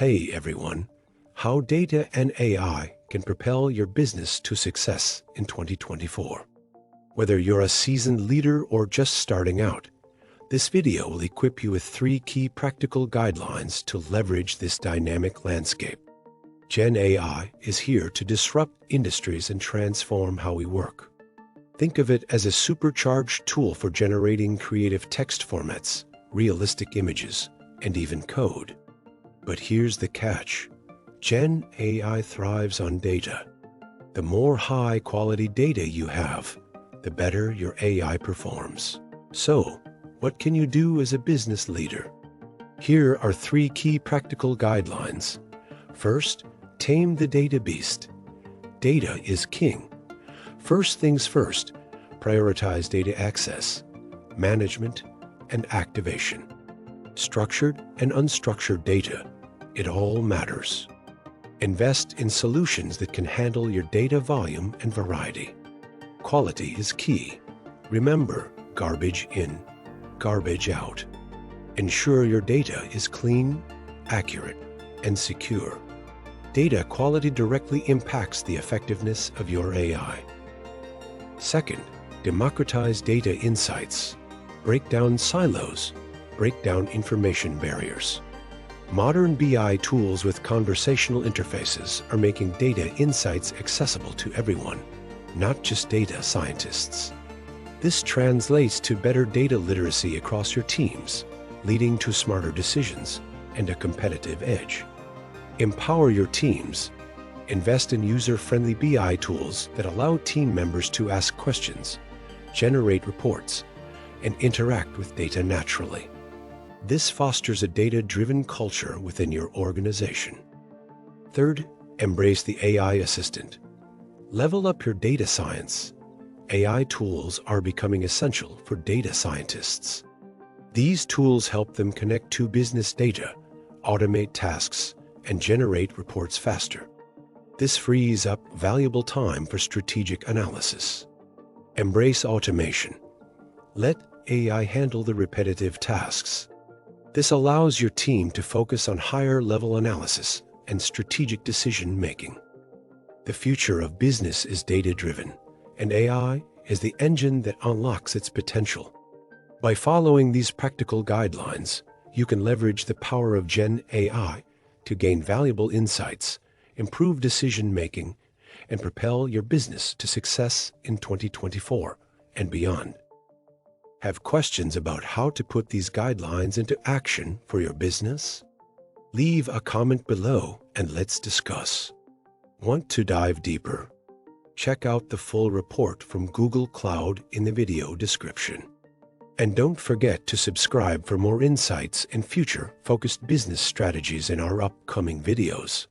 Hey everyone, how data and AI can propel your business to success in 2024. Whether you're a seasoned leader or just starting out, this video will equip you with 3 key practical guidelines to leverage this dynamic landscape. Gen AI is here to disrupt industries and transform how we work. Think of it as a supercharged tool for generating creative text formats, realistic images, and even code. But here's the catch. Gen AI thrives on data. The more high-quality data you have, the better your AI performs. So, what can you do as a business leader? Here are 3 key practical guidelines. First, tame the data beast. Data is king. First things first, prioritize data access, management, and activation. Structured and unstructured data, it all matters. Invest in solutions that can handle your data volume and variety. Quality is key. Remember, garbage in, garbage out. Ensure your data is clean, accurate, and secure. Data quality directly impacts the effectiveness of your AI. Second, democratize data insights. Break down silos. Break down information barriers. Modern BI tools with conversational interfaces are making data insights accessible to everyone, not just data scientists. This translates to better data literacy across your teams, leading to smarter decisions and a competitive edge. Empower your teams. Invest in user-friendly BI tools that allow team members to ask questions, generate reports, and interact with data naturally. This fosters a data-driven culture within your organization. Third, embrace the AI assistant. Level up your data science. AI tools are becoming essential for data scientists. These tools help them connect to business data, automate tasks, and generate reports faster. This frees up valuable time for strategic analysis. Embrace automation. Let AI handle the repetitive tasks. This allows your team to focus on higher-level analysis and strategic decision-making. The future of business is data-driven, and AI is the engine that unlocks its potential. By following these practical guidelines, you can leverage the power of Gen AI to gain valuable insights, improve decision-making, and propel your business to success in 2024 and beyond. Have questions about how to put these guidelines into action for your business? Leave a comment below and let's discuss. Want to dive deeper? Check out the full report from Google Cloud in the video description. And don't forget to subscribe for more insights and future-focused business strategies in our upcoming videos.